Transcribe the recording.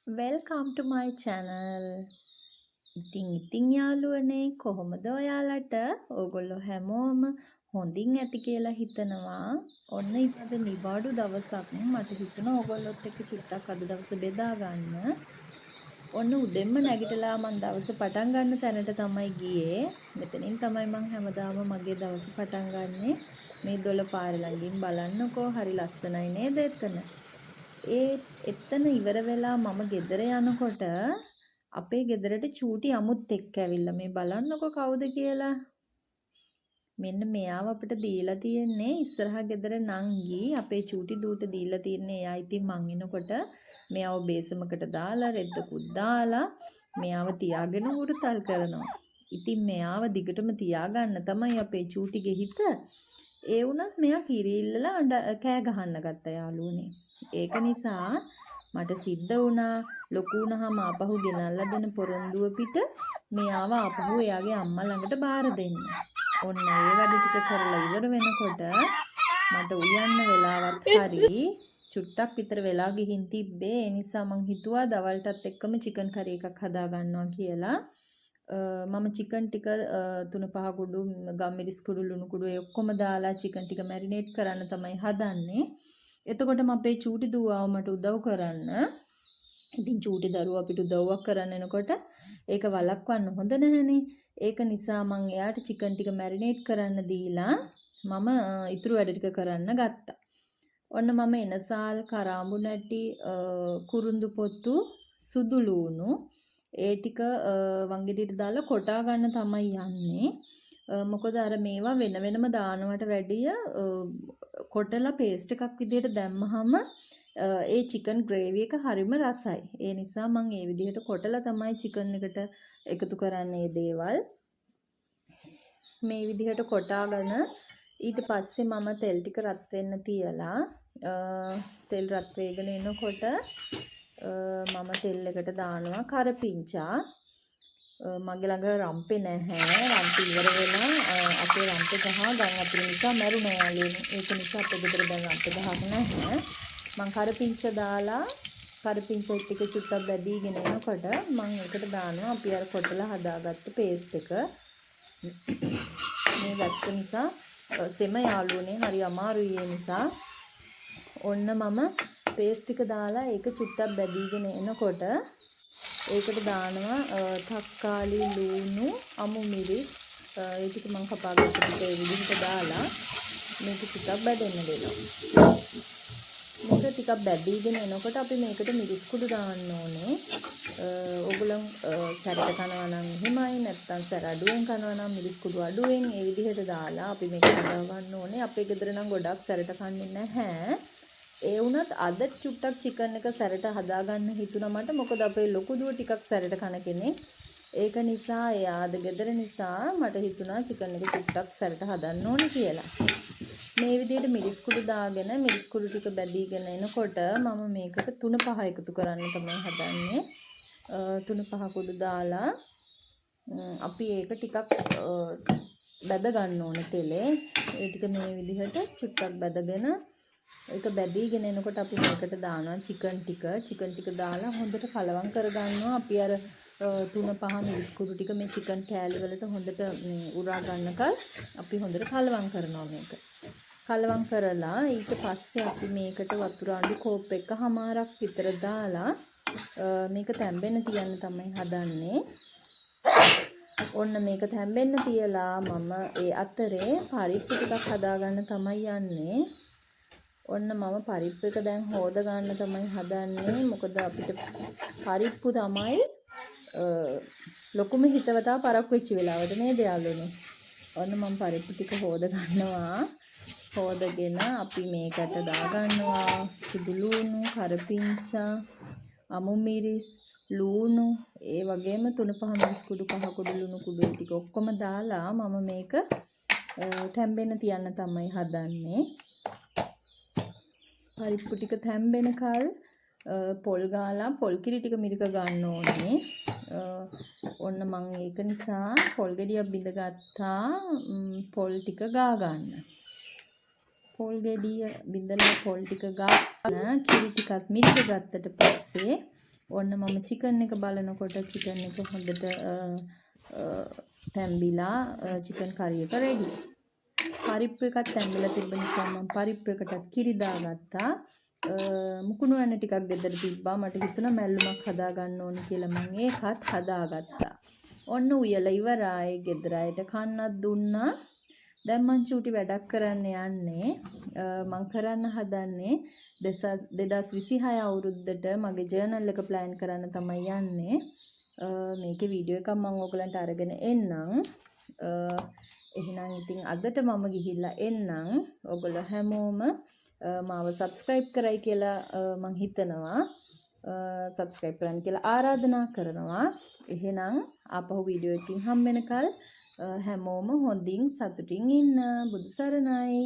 Welcome to my channel. ඉතින් යාළුවනේ කොහොමද ඔයාලට? ඕගොල්ලෝ හැමෝම හොඳින් ඇති කියලා හිතනවා. ඔන්න ඉපද නිවාඩු දවසක් මට හිතුණා ඕගොල්ලොත් එක්ක චුට්ටක් අද දවස බෙදා ගන්න. ඔන්න උදෙන්ම නැගිටලා මං දවස පටන් ගන්න තැනට තමයි ගියේ. මෙතනින් තමයි මං හැමදාම මගේ දවස පටන් ගන්නෙ. මේ දොළ පාර ළඟින් බලන්නකෝ හරි ලස්සනයි නේද එතන? එතන ඉවර වෙලා මම ගෙදර යනකොට අපේ ගෙදරට චූටි අමුත් එක්ක ඇවිල්ලා මේ බලන්නකො කවුද කියලා. මෙන්න මෙයාව අපිට දීලා තියෙන්නේ ඉස්සරහා ගෙදර නංගි අපේ චූටි දූට දීලා තියන්නේ. එයා ඉතින් මං එනකොට මෙයාව බේසමකට දාලා රෙද්දකුත් දාලා මෙයාව තියාගෙන උරුතල් කරනවා. ඉතින් මෙයාව දිගටම තියාගන්න තමයි අපේ චූටිගේ හිත. ඒ වුණත් මෙයා කිරිල්ලලා කෑ ගහන්න ගත්ත යාළුවනේ. ඒක නිසා මට සිද්ධ වුණා ලොකු වුණාම ආපහු ගෙනල්ලා දෙන පොරොන්දුව පිට මෙයාව ආපහු එයාගේ අම්මා ළඟට බාර දෙන්න. ඔන්න ඒ වැඩ ටික කරලා ඉවර වෙනකොට මට උයන්න වෙලාවත් හරි චුට්ටක් විතර වෙලා ගිහින් තිබ්බේ. ඒ නිසා මං හිතුවා දවල්ටත් එක්කම චිකන් කරි එකක් හදා ගන්නවා කියලා. මම චිකන් ටික 3-5 කුඩු ගම්මිරිස් කුඩු ලුණු කුඩු ඒ ඔක්කොම දාලා චිකන් ටික මැරිනේට් කරන්න තමයි හදන්නේ. එතකොටම අපේ චූටි දුවාව මට උදව් කරන්න. ඉතින් චූටි දරුවා අපිට උදව්වක් කරන්න එනකොට ඒක වළක්වන්න හොඳ නැහැනේ. ඒක නිසා මම එයාට චිකන් ටික මැරිනේට් කරන්න දීලා මම ඉතුරු වැඩ ටික කරන්න ගත්තා. ඔන්න මම එනසාල් කරාඹු නැටි කුරුඳු පොතු සුදු ලූණු ඒ ටික වංගෙඩියට දාලා කොටා ගන්න තමයි යන්නේ. මොකද අර මේවා වෙන වෙනම දානවට වැඩිය කොටලා පේස්ට් එකක් විදිහට දැම්මහම ඒ චිකන් ග්‍රේවි එක හරිම රසයි. ඒ නිසා මම ඒ විදිහට කොටලා තමයි චිකන් එකට එකතු කරන්නේ දේවල්. මේ විදිහට කොටාගෙන ඊට පස්සේ මම තෙල් ටික රත් වෙන්න තියලා තෙල් රත් වෙගෙන එනකොට මම තෙල් එකට දානවා කරපිංචා. මගේ ළඟ රම්පේ නැහැ. රම්පේ ඉවර වෙලා අපේ රම්පේ ගහ ගම් අපේ නිසා මැරුණා යාළුවනේ. ඒක නිසා අපේ ගෙදර දැන් රම්පේ ගහක් නැහැ. මං කරපිංච දාලා කරපිංච ටික චුට්ටක් බැදීගෙන එනකොට මං ඒකට දානවා අපි අර කොටලා හදාගත්ත පේස්ට් එක. මේ වැස්ස නිසා සෙම යාළුවනේ හරි අමාරුයි. ඒ නිසා ඔන්න මම පේස්ට් ටික දාලා ඒක චුට්ටක් බැදීගෙන එනකොට ඒකට දානවා තක්කාලි ලුණු අමු මිරිස් ඒ ටික මම කපාගත්ත ටික ඒ විදිහට දාලා මේක ටිකක් බැදෙන්න දෙනවා. මේක ටිකක් බැදීගෙන එනකොට අපි මේකට මිරිස් කුඩු දාන්න ඕනේ. ඕගොල්ලෝ සැරට කනවා නම් එහෙමයි නැත්නම් සැර අඩුවෙන් කනවා නම් මිරිස් කුඩු අඩුවෙන් ඒ විදිහට දාලා අපි මේක හදා ගන්න ඕනේ. අපේ ගෙදර නම් ගොඩක් සැරට කන්නේ නැහැ. ඒ වුණත් අද චුට්ටක් චිකන් එක සැරට හදාගන්න හිතුණා මට. මොකද අපේ ලොකු දුව ටිකක් සැරට කන කෙනෙක්. ඒක නිසා එයා අද ගෙදර නිසා මට හිතුණා චිකන් එක චුට්ටක් සැරට හදන්න ඕනේ කියලා. මේ විදිහට මිරිස් කුඩු දාගෙන මිරිස් කුඩු ටික බැදීගෙන එනකොට මම මේකට 3-5 එකතු කරන්න තමයි හදන්නේ. 3-5 කුඩු දාලා අපි ඒක ටිකක් බැද ගන්න ඕනේ තෙලේ. ඒ ටික මේ විදිහට චුට්ටක් බැදගෙන ඒක බැදීගෙන එනකොට අපි මේකට දානවා චිකන් ටික දාලා හොඳට කලවම් කරගන්නවා. අපි අර 3-5 මිරිස් කුඩු ටික මේ චිකන් කෑලි වලට හොඳට උරා ගන්නකල් අපි හොඳට කලවම් කරනවා මේක. කලවම් කරලා ඊට පස්සේ අපි මේකට වතුර අඬු කෝප් එකමාරක් විතර දාලා මේක තැම්බෙන්න තියන්න තමයි හදන්නේ. ඔන්න මේක තැම්බෙන්න තියලා මම ඒ අතරේ පරිප්පු ටිකක් හදාගන්න තමයි යන්නේ. ඔන්න මම පරිප්පු එක දැන් හොද ගන්න තමයි හදන්නේ. මොකද අපිට පරිප්පු තමයි ලොකුම හිතවතා පරක්කු වෙච්ච වෙලාවට නේද යාළුවනේ. ඔන්න මම පරිප්පු ටික හොද ගන්නවා. හොදගෙන අපි මේකට දාගන්නවා සුදු ලූණු, කරපිංචා, අමු මිරිස්, ලූණු, ඒ වගේම 3-5 මිරිස් කුඩු, 5 කුඩු ලුණු කුඩු ඒ ටික ඔක්කොම දාලා මම මේක තැම්බෙන්න තියන්න තමයි හදන්නේ. පරිප්පු ටික තැම්බෙනකල් පොල් ගාලා පොල් කිරි ටික මිරික ගන්න ඕනේ. ඔන්න මම ඒක නිසා පොල් ගෙඩියක් බිඳගත්තා. පොල් ටික ගා ගන්න. පොල් ගෙඩිය බිඳලා පොල් ටික ගාන කිරි ටිකත් මිරික ගත්තට පස්සේ ඔන්න මම චිකන් එක බලනකොට චිකන් එක හොඳට තැම්බිලා චිකන් කරි එක රෙඩි. පරිප්පු එකත් තැම්බිලා තිබ්බ නිසා මම පරිප්පු එකටත් කිරි දාගත්තා. මුකුණු වෙන ටිකක් ගෙදර තිබ්බා. මට හිතුණා මැල්ලුමක් හදා ගන්න ඕනි කියලා මම ඒකත් හදාගත්තා. ඔන්න උයලා ඉවරයි. ගෙදර අයට කන්නත් දුන්නා. දැන් මං චූටි වැඩක් කරන්න යන්නේ. මං කරන්න හදන්නේ 2026 අවුරුද්දට මගේ ජර්නල් එක ප්ලෑන් කරන්න තමයි යන්නේ. මේකේ වීඩියෝ එකක් මම ඔයගලන්ට අරගෙන එන්නම්. එහෙනම් ඉතින් අදට මම ගිහිල්ලා එන්නම්. ඔයගොල්ලෝ හැමෝම මාව සබ්ස්ක්‍රයිබ් කරයි කියලා මං හිතනවා. සබ්ස්ක්‍රයිබ් කරන්න කියලා ආරාධනා කරනවා. එහෙනම් ආපහු වීඩියෝ එකකින් හම්බ වෙනකල් හැමෝම හොඳින් සතුටින් ඉන්න. බුදු සරණයි.